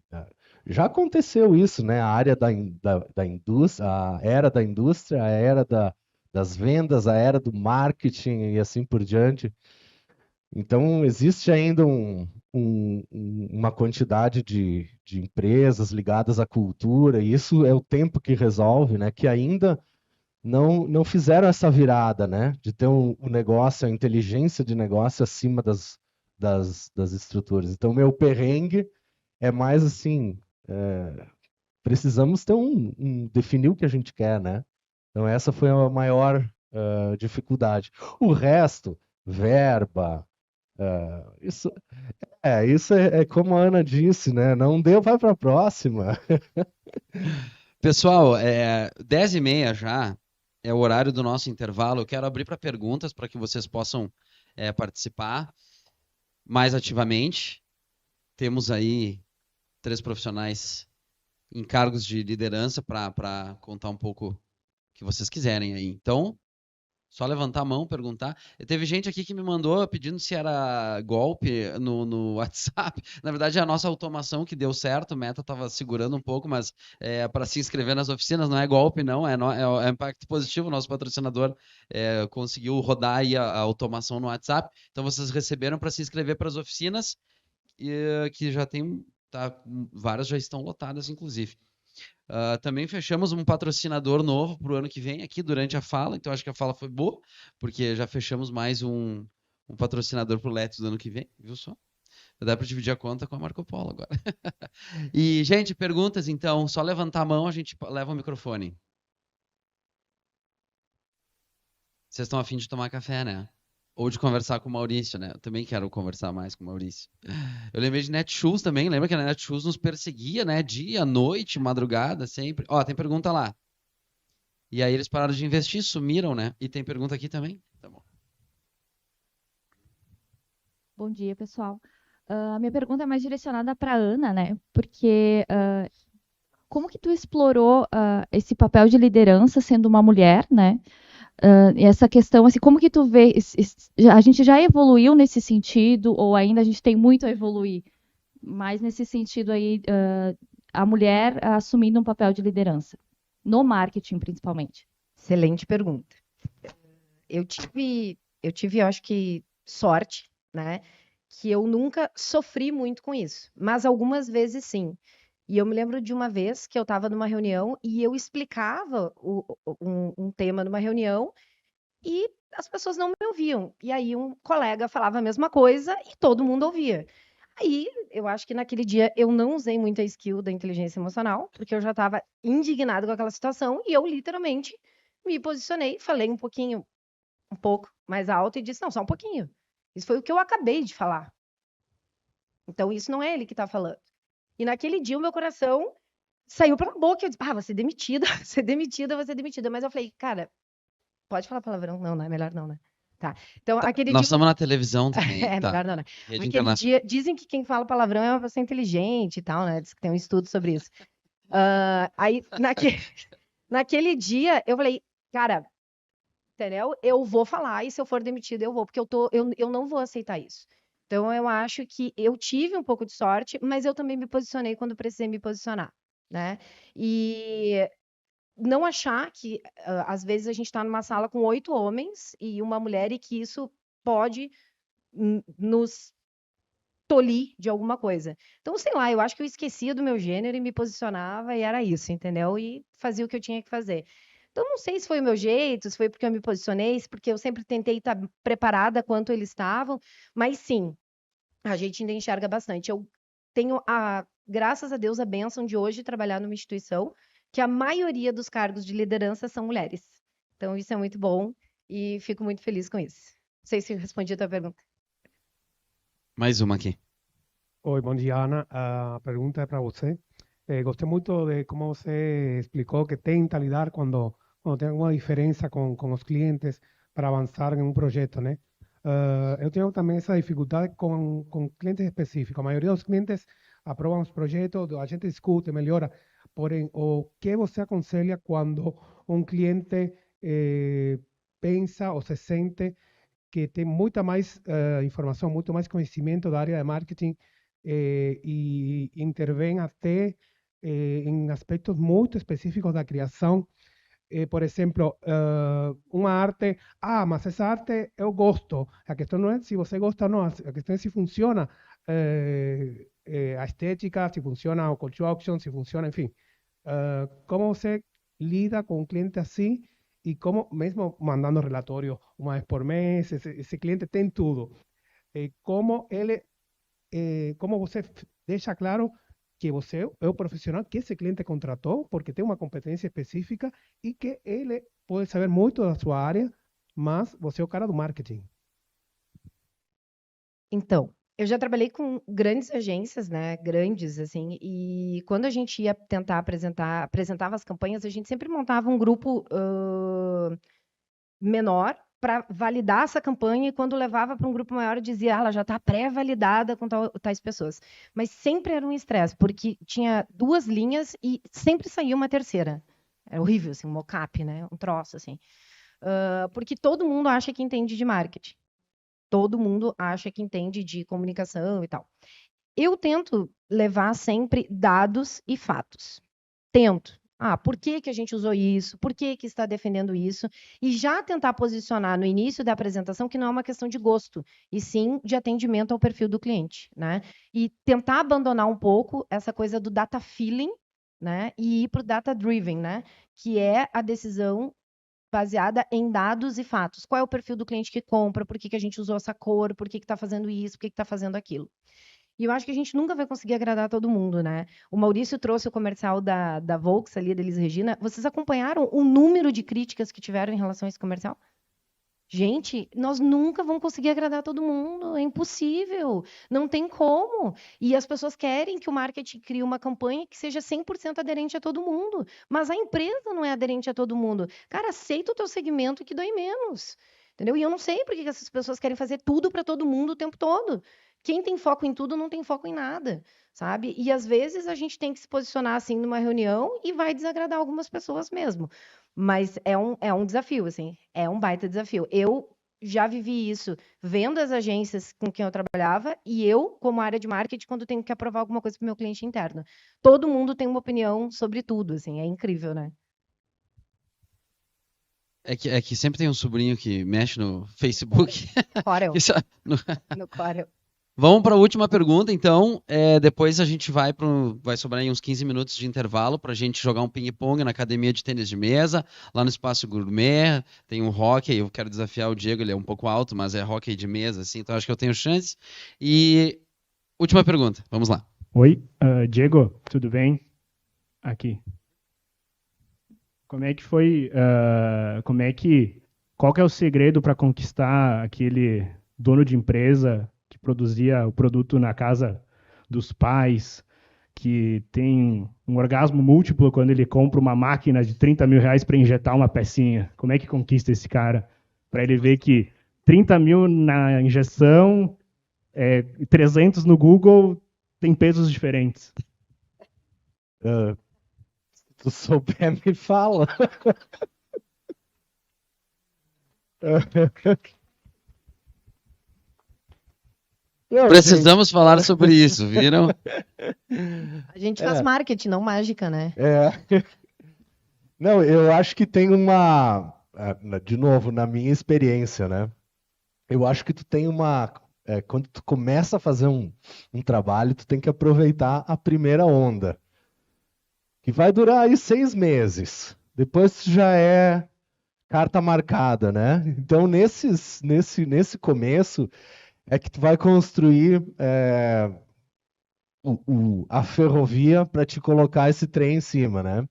Já aconteceu isso, né? A área da indústria, a era da indústria, a era das vendas, a era do marketing e assim por diante. Então, existe ainda uma quantidade de empresas ligadas à cultura, e isso é o tempo que resolve, né? Que ainda não fizeram essa virada, né? De ter um negócio, a inteligência de negócio acima das estruturas. Então, meu perrengue é mais assim, precisamos ter definir o que a gente quer, né? Então, essa foi a maior dificuldade. O resto, verba, isso é como a Ana disse, né? Não deu, vai para a próxima. Pessoal, 10h30 já é o horário do nosso intervalo. Eu quero abrir para perguntas para que vocês possam participar mais ativamente. Temos aí 3 profissionais em cargos de liderança para contar um pouco o que vocês quiserem aí. Então, só levantar a mão, perguntar. Teve gente aqui que me mandou pedindo se era golpe no WhatsApp. Na verdade, é a nossa automação que deu certo. O Meta estava segurando um pouco, mas para se inscrever nas oficinas não é golpe, não. É impacto positivo. O nosso patrocinador conseguiu rodar aí a automação no WhatsApp. Então, vocês receberam para se inscrever para as oficinas, que já tem... várias já estão lotadas, inclusive. Também fechamos um patrocinador novo para o ano que vem aqui durante a fala, então acho que a fala foi boa, porque já fechamos mais um patrocinador para o Let's do ano que vem, viu só? Dá para dividir a conta com a Marco Polo agora. E, gente, perguntas então, só levantar a mão, a gente leva o microfone. Vocês estão a fim de tomar café, né? Ou de conversar com o Maurício, né? Eu também quero conversar mais com o Maurício. Eu lembrei de Netshoes também. Lembra que a Netshoes nos perseguia, né? Dia, noite, madrugada, sempre. Ó, tem pergunta lá. E aí eles pararam de investir, sumiram, né? E tem pergunta aqui também? Tá bom. Bom dia, pessoal. A minha pergunta é mais direcionada para a Ana, né? Porque como que tu explorou esse papel de liderança sendo uma mulher, né? E essa questão, assim, como que tu vê, a gente já evoluiu nesse sentido ou ainda a gente tem muito a evoluir? Mas nesse sentido aí, a mulher assumindo um papel de liderança, no marketing principalmente. Excelente pergunta. Eu tive, eu acho que, sorte, né? Que eu nunca sofri muito com isso, mas algumas vezes sim. E eu me lembro de uma vez que eu estava numa reunião e eu explicava um tema numa reunião e as pessoas não me ouviam. E aí um colega falava a mesma coisa e todo mundo ouvia. Aí eu acho que naquele dia eu não usei muito a skill da inteligência emocional, porque eu já estava indignado com aquela situação e eu literalmente me posicionei, falei um pouco mais alto e disse: não, só um pouquinho. Isso foi o que eu acabei de falar. Então isso não é ele que está falando. E naquele dia o meu coração saiu pela boca. Eu disse: vou ser demitida, vou ser demitida, vou ser demitida. Mas eu falei: cara, pode falar palavrão? Não, não é melhor não, né? Tá. Então, aquele Nós dia... estamos na televisão também. Tá. melhor não, né? Rede Aquele internacional. dia, dizem que quem fala palavrão é uma pessoa inteligente e tal, né? Diz que tem um estudo sobre isso. Aí, naquele dia, eu falei: cara, entendeu? Eu vou falar e se eu for demitida, eu vou, porque eu não vou aceitar isso. Então, eu acho que eu tive um pouco de sorte, mas eu também me posicionei quando precisei me posicionar, né? E não achar que, às vezes, a gente está numa sala com 8 homens e uma mulher e que isso pode nos tolir de alguma coisa. Então, sei lá, eu acho que eu esquecia do meu gênero e me posicionava e era isso, entendeu? E fazia o que eu tinha que fazer. Então, não sei se foi o meu jeito, se foi porque eu me posicionei, se porque eu sempre tentei estar preparada quanto eles estavam, mas sim, a gente ainda enxerga bastante. Eu tenho, graças a Deus, a bênção de hoje trabalhar numa instituição que a maioria dos cargos de liderança são mulheres. Então, isso é muito bom e fico muito feliz com isso. Não sei se eu respondi a tua pergunta. Mais uma aqui. Oi, bom dia, Ana. A pergunta é para você. Gostei muito de como você explicou que tenta lidar quando tem alguma diferença com os clientes para avançar em um projeto, né? Eu tenho também essa dificuldade com clientes específicos. A maioria dos clientes aprovam os projetos, a gente discute, melhora. Porém, o que você aconselha quando um cliente pensa ou se sente que tem muita mais informação, muito mais conhecimento da área de marketing e intervém até em aspectos muito específicos da criação. Por exemplo, uma arte, mas essa arte eu gosto. A questão não é se você gosta ou não, a questão é se funciona a estética, se funciona o call to action, se funciona, enfim. Como você lida com um cliente assim e como, mesmo mandando relatório uma vez por mês, esse cliente tem tudo. Como você deixa claro que você é o profissional que esse cliente contratou, porque tem uma competência específica e que ele pode saber muito da sua área, mas você é o cara do marketing. Então, eu já trabalhei com grandes agências, né? Grandes, assim, e quando a gente ia tentar apresentava as campanhas, a gente sempre montava um grupo menor para validar essa campanha, e quando levava para um grupo maior, dizia, ela já está pré-validada com tais pessoas. Mas sempre era um estresse, porque tinha 2 linhas e sempre saía uma terceira. É horrível, assim, um mockup, né? Um troço, assim. Porque todo mundo acha que entende de marketing. Todo mundo acha que entende de comunicação e tal. Eu tento levar sempre dados e fatos. Tento. Por que a gente usou isso? Por que está defendendo isso? E já tentar posicionar no início da apresentação que não é uma questão de gosto, e sim de atendimento ao perfil do cliente, né? E tentar abandonar um pouco essa coisa do data feeling, né? E ir para o data driven, né? Que é a decisão baseada em dados e fatos. Qual é o perfil do cliente que compra? Por que a gente usou essa cor? Por que está fazendo isso? Por que está fazendo aquilo? E eu acho que a gente nunca vai conseguir agradar todo mundo, né? O Maurício trouxe o comercial da Volks ali, da Elis Regina. Vocês acompanharam o número de críticas que tiveram em relação a esse comercial? Gente, nós nunca vamos conseguir agradar todo mundo, é impossível, não tem como. E as pessoas querem que o marketing crie uma campanha que seja 100% aderente a todo mundo, mas a empresa não é aderente a todo mundo. Cara, aceita o teu segmento que dói menos, entendeu? E eu não sei por que essas pessoas querem fazer tudo para todo mundo o tempo todo. Quem tem foco em tudo não tem foco em nada, sabe? E às vezes a gente tem que se posicionar assim numa reunião e vai desagradar algumas pessoas mesmo. Mas é um desafio, assim, é um baita desafio. Eu já vivi isso vendo as agências com quem eu trabalhava e eu, como área de marketing, quando tenho que aprovar alguma coisa para o meu cliente interno. Todo mundo tem uma opinião sobre tudo, assim, é incrível, né? É que sempre tem um sobrinho que mexe no Facebook. Corel, Isso- no- no Corel. Vamos para a última pergunta, então. Depois a gente vai sobrar aí uns 15 minutos de intervalo para a gente jogar um ping-pong na academia de tênis de mesa, lá no Espaço Gourmet. Tem um hóquei, eu quero desafiar o Diego, ele é um pouco alto, mas é hóquei de mesa, assim, então acho que eu tenho chance. E última pergunta, vamos lá. Oi, Diego, tudo bem? Aqui. Como é que foi, qual que é o segredo para conquistar aquele dono de empresa que produzia o produto na casa dos pais, que tem um orgasmo múltiplo quando ele compra uma máquina de 30 mil reais para injetar uma pecinha? Como é que conquista esse cara? Para ele ver que 30 mil na injeção, 300 no Google, tem pesos diferentes. Se tu souber, me fala. Não, Precisamos falar sobre isso, viram? A gente faz marketing, não mágica, né? Não, eu acho que tem de novo, na minha experiência, né? Eu acho que tu tem quando tu começa a fazer um trabalho, tu tem que aproveitar a primeira onda, que vai durar aí 6 meses. Depois tu já é carta marcada, né? Então, nesse começo, é que tu vai construir a ferrovia para te colocar esse trem em cima, né?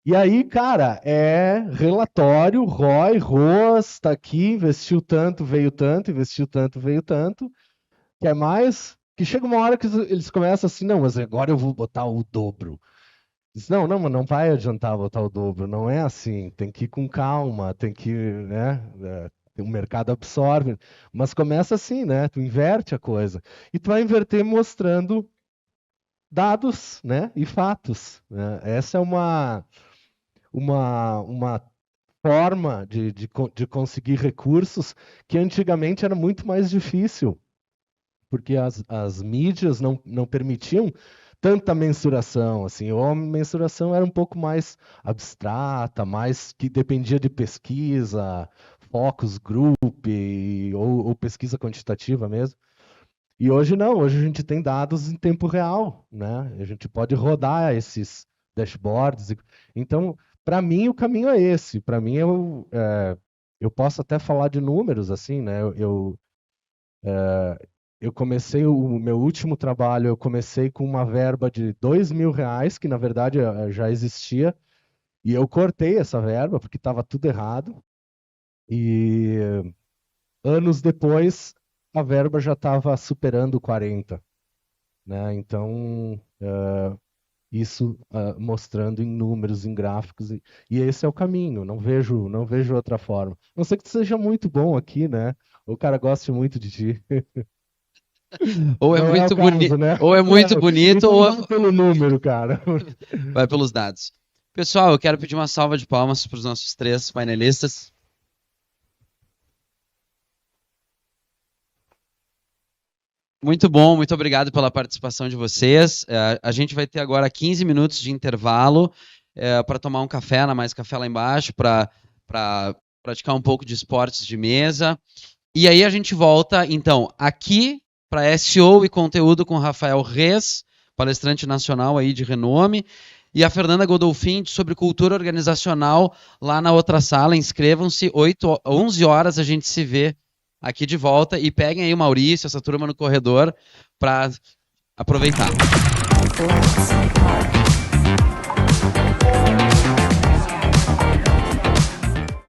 E aí, cara, é relatório, ROI, ROAS, tá aqui, investiu tanto, veio tanto, investiu tanto, veio tanto. Quer mais? Que chega uma hora que eles começam assim, não, mas agora eu vou botar o dobro. Diz, não, mas não vai adiantar botar o dobro, não é assim, tem que ir com calma, tem que, né, o mercado absorve, mas começa assim, né, tu inverte a coisa, e tu vai inverter mostrando dados, né, e fatos, né? Essa é uma forma de conseguir recursos que antigamente era muito mais difícil, porque as mídias não permitiam tanta mensuração, assim, ou a mensuração era um pouco mais abstrata, mais que dependia de pesquisa, focus group, ou pesquisa quantitativa mesmo. E hoje não, hoje a gente tem dados em tempo real, né? A gente pode rodar esses dashboards. Então, para mim, o caminho é esse. Para mim, eu posso até falar de números, assim, né? Eu comecei o meu último trabalho, eu comecei com uma verba de R$ 2.000, que na verdade já existia, e eu cortei essa verba porque estava tudo errado. E anos depois, a verba já estava superando 40, né? Então, isso mostrando em números, em gráficos, e esse é o caminho, não vejo outra forma. A não ser que tu seja muito bom aqui, né? Ou o cara goste muito de ti. Ou é Não muito o caso, bonito, né? ou é muito bonito, Isso ou não vai pelo número, cara. vai pelos dados. Pessoal, eu quero pedir uma salva de palmas para os nossos 3 painelistas. Muito bom, muito obrigado pela participação de vocês. A gente vai ter agora 15 minutos de intervalo para tomar um café, na Mais Café lá embaixo, para praticar um pouco de esportes de mesa. E aí a gente volta, então, aqui para SEO e conteúdo com Rafael Reis, palestrante nacional aí de renome, e a Fernanda Godolfin sobre cultura organizacional lá na outra sala. Inscrevam-se, 11 horas a gente se vê aqui de volta, e peguem aí o Maurício, essa turma no corredor, para aproveitar.